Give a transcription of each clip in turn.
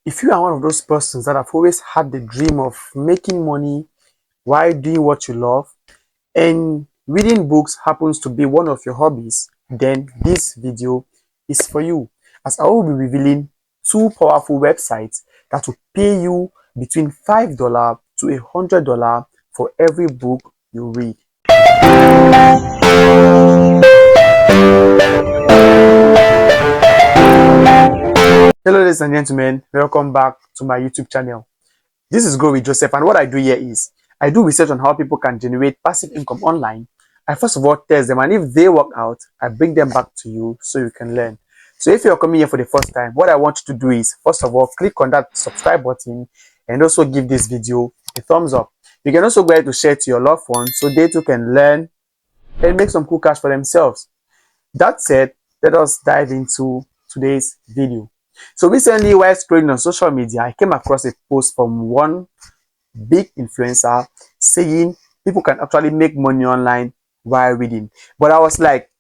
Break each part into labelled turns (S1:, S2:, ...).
S1: If you are one of those persons that have always had the dream of making money while doing what you love, and reading books happens to be one of your hobbies, then this video is for you, as I will be revealing two powerful websites that will pay you between $5 to $100 for every book you read. Hello ladies and gentlemen, welcome back to my YouTube channel. This is Go with Joseph, and what I do here is I do research on how people can generate passive income online. I first of all test them, and if they work out, I bring them back to you so you can learn. So if you're coming here for the first time, what I want you to do is first of all click on that subscribe button and also give this video a thumbs up. You can also go ahead to share to your loved ones so they too can learn and make some cool cash for themselves. That said, let us dive into today's video. So recently, while scrolling on social media, I came across a post from one big influencer saying people can actually make money online while reading. But I was like,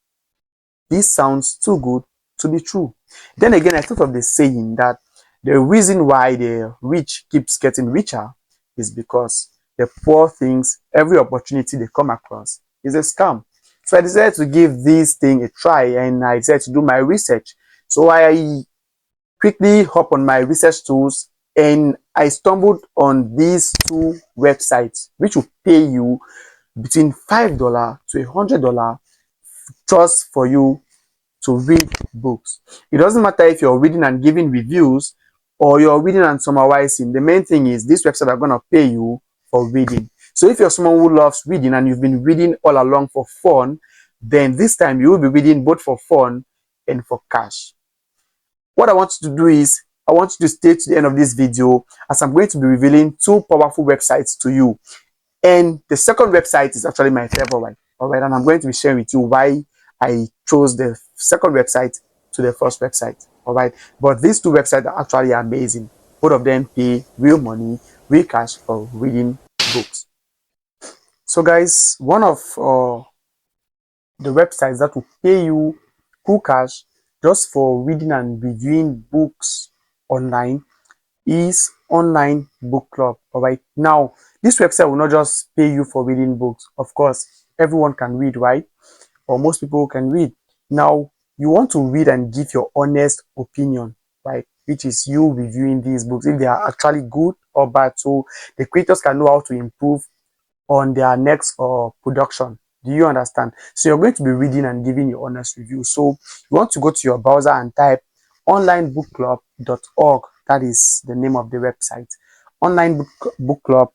S1: this sounds too good to be true. Then again, I thought of the saying that the reason why the rich keeps getting richer is because the poor thinks every opportunity they come across is a scam. So I decided to give this thing a try, and I decided to do my research. So I quickly hop on my research tools and I stumbled on these two websites which will pay you between $5 to $100 just for you to read books. It doesn't matter if you're reading and giving reviews or you're reading and summarizing. The main thing is this website are going to pay you for reading. So if you're someone who loves reading and you've been reading all along for fun, then this time you will be reading both for fun and for cash. What I want you to do is I want you to stay to the end of this video, as I'm going to be revealing two powerful websites to you. And the second website is actually my favorite. All right, and I'm going to be sharing with you why I chose the second website to the first website. All right, but these two websites are actually amazing. Both of them pay real money, real cash for reading books. So guys, one of the websites that will pay you cool cash just for reading and reviewing books online is Online Book Club. All right, now this website will not just pay you for reading books. Of course, everyone can read, right? Or most people can read. Now you want to read and give your honest opinion, right? Which is you reviewing these books, if they are actually good or bad, so the creators can know how to improve on their next production. Do you understand? So you're going to be reading and giving your honest review. So you want to go to your browser and type onlinebookclub.org. That is the name of the website, onlinebookclub.org.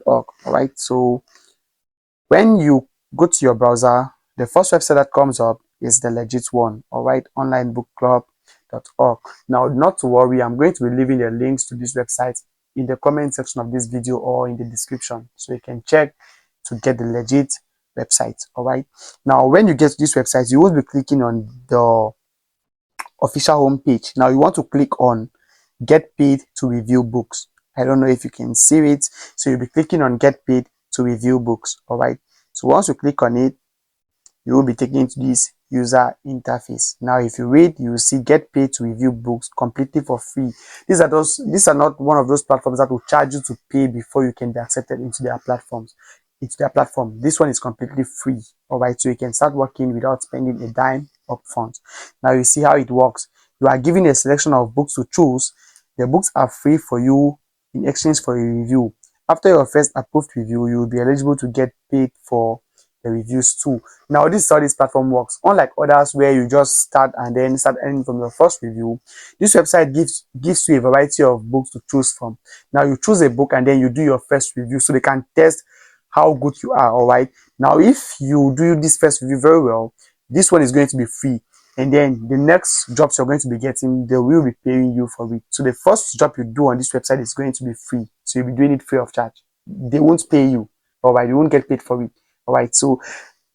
S1: All right, so when you go to your browser, the first website that comes up is the legit one. All right, onlinebookclub.org. Now, not to worry, I'm going to be leaving the links to this website in the comment section of this video or in the description, so you can check to get the legit website. All right, now when you get to this website, you will be clicking on the official homepage. Now you want to click on get paid to review books. I don't know if you can see it, so you'll be clicking on get paid to review books. All right, so once you click on it, you will be taken to this user interface. Now if you read, you will see get paid to review books completely for free. These are not one of those platforms that will charge you to pay before you can be accepted into their platform. This one is completely free. All right, so you can start working without spending a dime upfront. Now you see how it works. You are given a selection of books to choose. The books are free for you in exchange for a review. After your first approved review, you will be eligible to get paid for the reviews too. Now this is how this platform works. Unlike others where you just start and then start earning from your first review, this website gives you a variety of books to choose from. Now you choose a book and then you do your first review so they can test how good you are. All right, now if you do this first review very well, this one is going to be free, and then the next jobs you're going to be getting, they will be paying you for it. So the first job you do on this website is going to be free, so you'll be doing it free of charge. They won't pay you. All right, you won't get paid for it. All right, so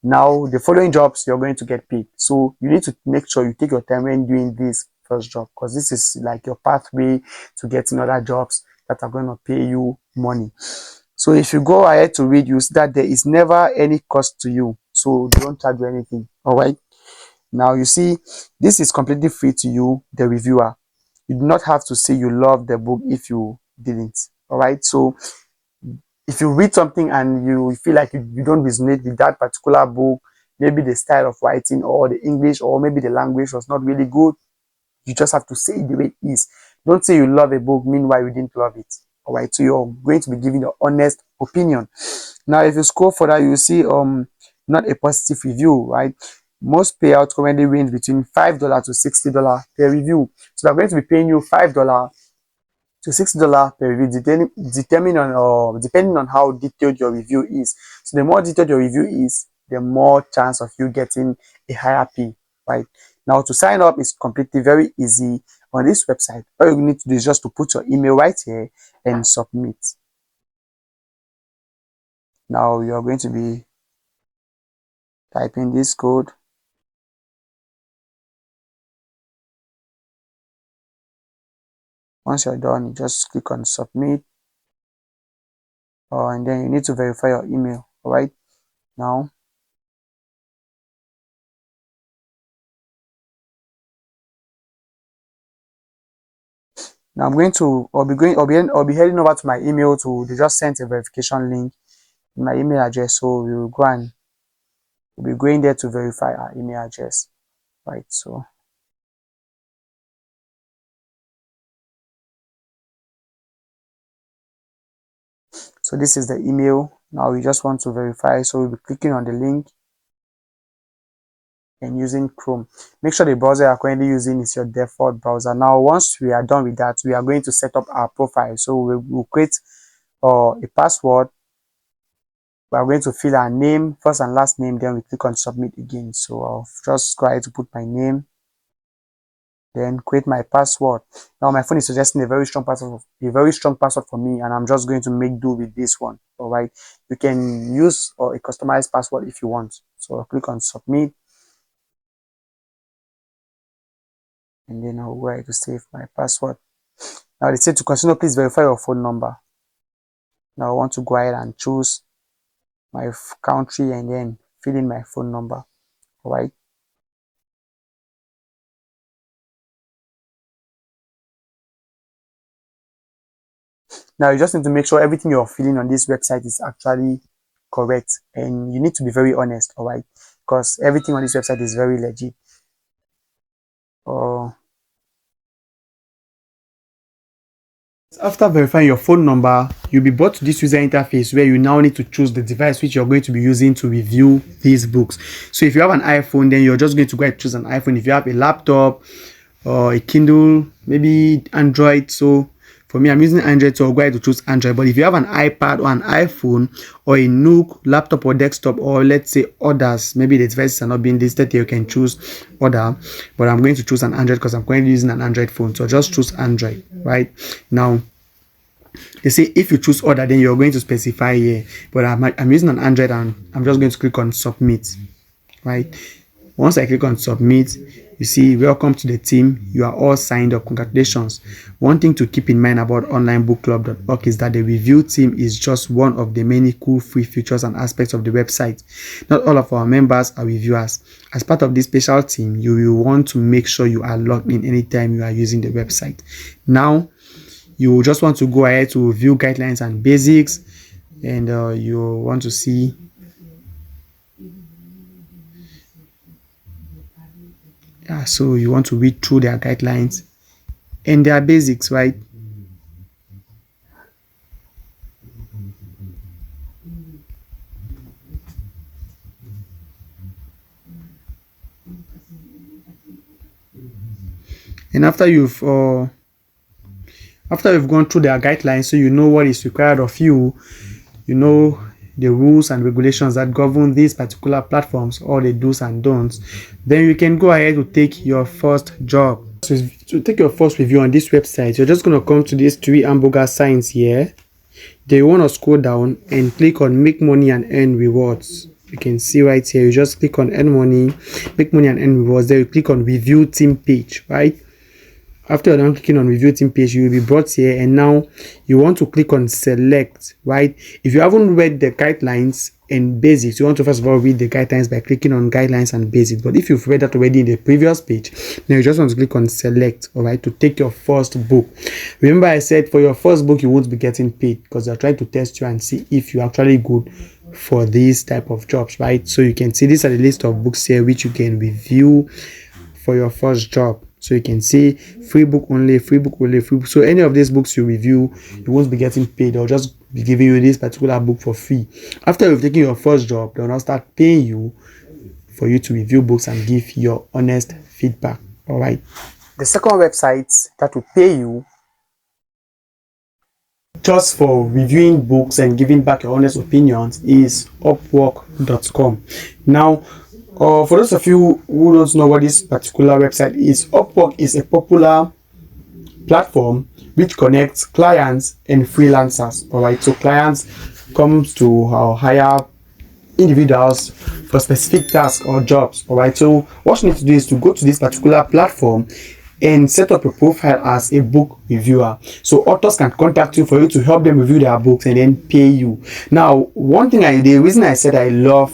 S1: now the following jobs you're going to get paid. So you need to make sure you take your time when doing this first job, because this is like your pathway to getting other jobs that are going to pay you money. So if you go ahead to read, you see that there is never any cost to you, so they don't charge you anything. All right, now you see this is completely free to you, the reviewer. You do not have to say you love the book if you didn't. All right. So if you read something and you feel like you don't resonate with that particular book, maybe the style of writing or the English or maybe the language was not really good, you just have to say it the way it is. Don't say you love a book, meanwhile you didn't love it. All right. So you're going to be giving your honest opinion. Now, if you scroll further, you see not a positive review, right? Most payouts currently range between $5 to $60 per review. So they're going to be paying you $5 to $60 per review, depending on how detailed your review is. So the more detailed your review is, the more chance of you getting a higher pay, right? Now, to sign up is completely very easy on this website. All you need to do is just to put your email right here and submit. Now you're going to be typing this code. Once you're done, you just click on submit, and then you need to verify your email. All right. Now I'll be heading over to my email they just sent a verification link in my email address. So we'll be going there to verify our email address. Right. So this is the email. Now we just want to verify. So we'll be clicking on the link and using Chrome. Make sure the browser you're currently using is your default browser. Now, once we are done with that, we are going to set up our profile. So we'll create a password. We are going to fill our name, first and last name, then we click on submit again. So I'll just go ahead to put my name, then create my password. Now my phone is suggesting a very strong password for me, and I'm just going to make do with this one. All right, you can use a customized password if you want. So I'll click on submit, and then I'll go ahead to save my password. Now they say to continue, please verify your phone number. Now I want to go ahead and choose my country and then fill in my phone number. All right. Now you just need to make sure everything you're filling on this website is actually correct, and you need to be very honest. All right, because everything on this website is very legit. After verifying your phone number, you'll be brought to this user interface where you now need to choose the device which you're going to be using to review these books. So if you have an iPhone, then you're just going to go and choose an iPhone. If you have a laptop or a Kindle, maybe Android. So for me, I'm using Android, so I'll go ahead to choose Android. But if you have an iPad or an iPhone or a Nook, laptop or desktop, or let's say others, maybe the devices are not being listed here, you can choose other. But I'm going to choose an Android because I'm currently using an Android phone. So just choose Android, right? Now, they say if you choose other, then you're going to specify here. But I'm using an Android, and I'm just going to click on submit, right? Once I click on submit, you see, welcome to the team. You are all signed up. Congratulations. One thing to keep in mind about onlinebookclub.org is that the review team is just one of the many cool free features and aspects of the website. Not all of our members are reviewers. As part of this special team, you will want to make sure you are logged in anytime you are using the website. Now, you just want to go ahead to review guidelines and basics, and you want to see so you want to read through their guidelines and their basics, right? And after you've gone through their guidelines, so you know what is required of you, you know the rules and regulations that govern these particular platforms, all the do's and don'ts, then you can go ahead to take your first job. So to take your first review on this website, you're just going to come to these three hamburger signs here. Then you want to scroll down and click on make money and earn rewards. You can see right here, you just click on earn money, make money and earn rewards. Then you click on review team page, right? After you're done clicking on review team page, you will be brought here, and now you want to click on select, right? If you haven't read the guidelines and basics, you want to first of all read the guidelines by clicking on guidelines and basics. But if you've read that already in the previous page, now you just want to click on select, all right, to take your first book. Remember I said for your first book you won't be getting paid because they're trying to test you and see if you're actually good for these type of jobs, right? So you can see these are the list of books here which you can review for your first job. So you can see free book only, free book only, free book. So any of these books you review, you won't be getting paid. They'll just be giving you this particular book for free. After you've taken your first job, they'll now start paying you for you to review books and give your honest feedback. All right. The second website that will pay you just for reviewing books and giving back your honest opinions is Upwork.com. Now, for those of you who don't know what this particular website is, Upwork is a popular platform which connects clients and freelancers. All right, so clients comes to hire individuals for specific tasks or jobs. All right, so what you need to do is to go to this particular platform and set up a profile as a book reviewer. So authors can contact you for you to help them review their books and then pay you. Now, the reason I said I love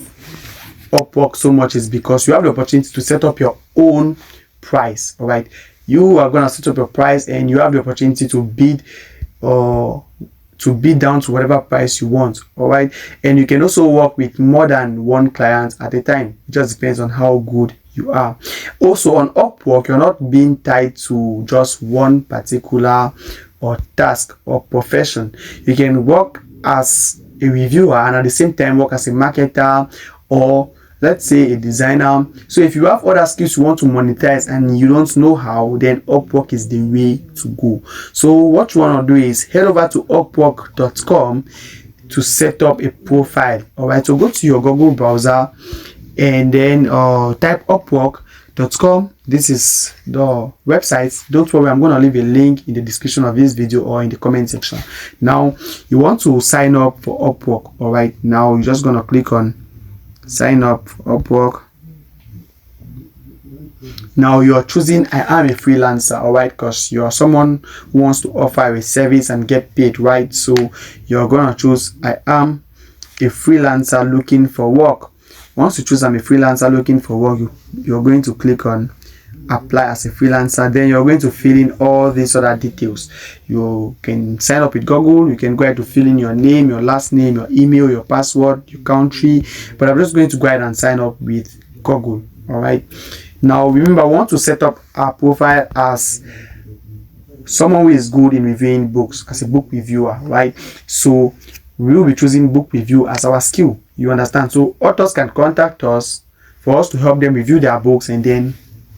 S1: Upwork so much is because you have the opportunity to set up your own price. All right, you are going to set up your price and you have the opportunity to bid down to whatever price you want. All right, and you can also work with more than one client at a time. It just depends on how good you are. Also on Upwork, you're not being tied to just one particular or task or profession. You can work as a reviewer and at the same time work as a marketer or let's say a designer. So if you have other skills you want to monetize and you don't know how, then Upwork is the way to go. So what you want to do is head over to Upwork.com to set up a profile. All right, so go to your Google browser and then type Upwork.com. This is the website. Don't worry, I'm going to leave a link in the description of this video or in the comment section. Now you want to sign up for Upwork. All right, now you're just going to click on sign up Upwork. Now you're choosing I am a freelancer, all right, because you're someone who wants to offer a service and get paid, right? So you're going to choose I am a freelancer looking for work. Once you choose I'm a freelancer looking for work, you're going to click on apply as a freelancer. Then you're going to fill in all these other details. You can sign up with Google. You can go ahead to fill in your name, your last name, your email, your password, your country, but I'm just going to go ahead and sign up with Google. All right, now remember, I want to set up our profile as someone who is good in reviewing books, as a book reviewer, right? So we will be choosing book review as our skill. You understand? So authors can contact us for us to help them review their books and then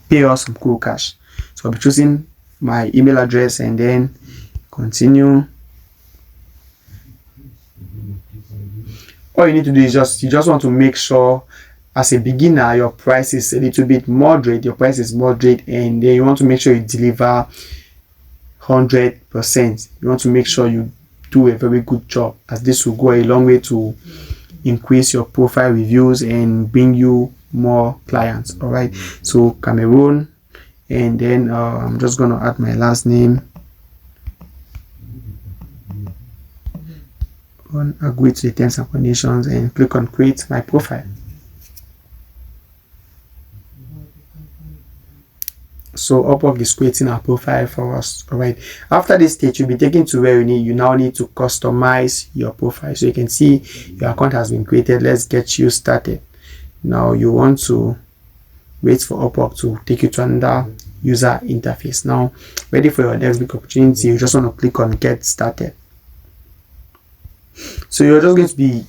S1: pay us some cool cash. So I'll be choosing my email address and then continue. All you need to do is you just want to make sure as a beginner your price is a little bit moderate. Your price is moderate, and then you want to make sure you deliver 100%. You want to make sure you do a very good job, as this will go a long way to increase your profile reviews and bring you more clients. All right, so Cameroon, and then I'm just going to add my last name, agree to the terms and conditions, and click on create my profile. So Upwork is creating a profile for us. All right, after this stage you'll be taken to where you now need to customize your profile. So you can see your account has been created. Let's get you started. Now you want to wait for Upwork to take you to another user interface. Now, ready for your next big opportunity, you just want to click on get started. So you're just going to be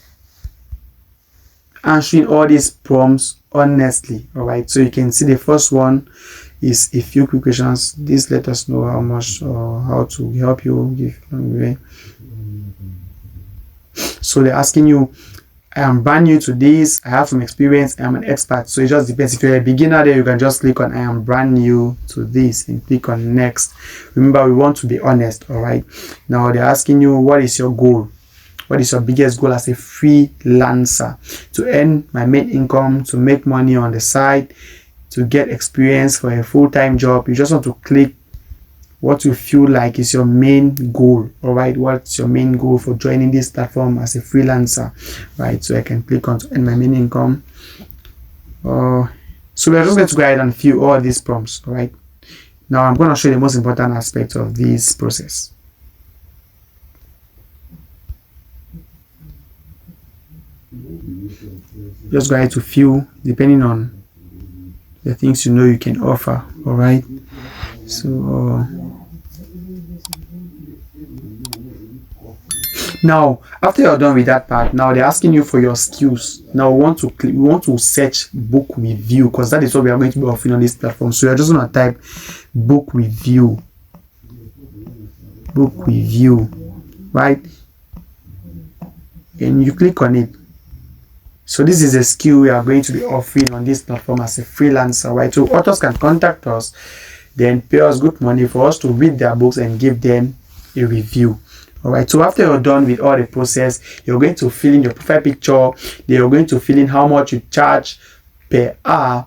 S1: answering all these prompts honestly. All right, so you can see the first one is a few quick questions. This let us know how much or how to help you give away. So they're asking you, I am brand new to this, I have some experience, I'm an expert. So it just depends. If you're a beginner, there you can just click on I am brand new to this and click on next. Remember, we want to be honest. All right, now they're asking you, what is your goal? What is your biggest goal as a freelancer? To earn my main income, to make money on the side, to get experience for a full-time job. You just want to click what you feel like is your main goal. All right, what's your main goal for joining this platform as a freelancer? Right, so I can click on to earn my main income. So we're just going to go ahead and fill all these prompts. All right, now I'm going to show you the most important aspect of this process. Just go ahead to fill depending on the things you know you can offer. All right, so now after you're done with that part, now they're asking you for your skills. Now we want to search book review, because that is what we are going to be offering on this platform. So you're just going to type book review, right, and you click on it. So this is a skill we are going to be offering on this platform as a freelancer, right? So authors can contact us, then pay us good money for us to read their books and give them a review. All right, so after you're done with all the process, you're going to fill in your profile picture, then you're going to fill in how much you charge per hour.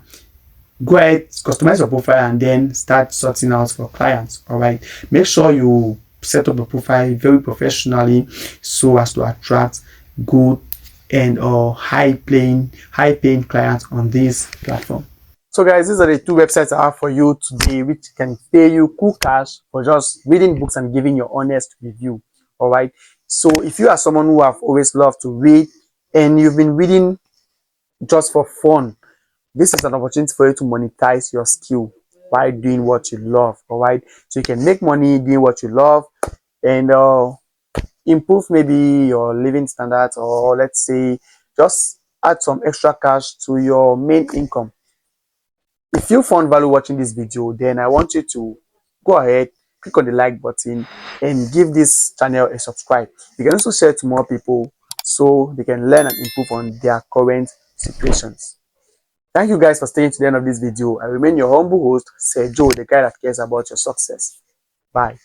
S1: Go ahead, customize your profile, and then start sorting out for clients. All right, make sure you set up a profile very professionally so as to attract good and high paying clients on this platform. So guys, these are the two websites I have for you today, which can pay you cool cash for just reading books and giving your honest review. All right, so if you are someone who have always loved to read and you've been reading just for fun, this is an opportunity for you to monetize your skill while doing what you love. All right, so you can make money doing what you love and improve maybe your living standards, or let's say just add some extra cash to your main income. If you found value watching this video, then I want you to go ahead, click on the like button and give this channel a subscribe. You can also share to more people so they can learn and improve on their current situations. Thank you guys for staying to the end of this video. I remain your humble host, Sir Joe, the guy that cares about your success. Bye.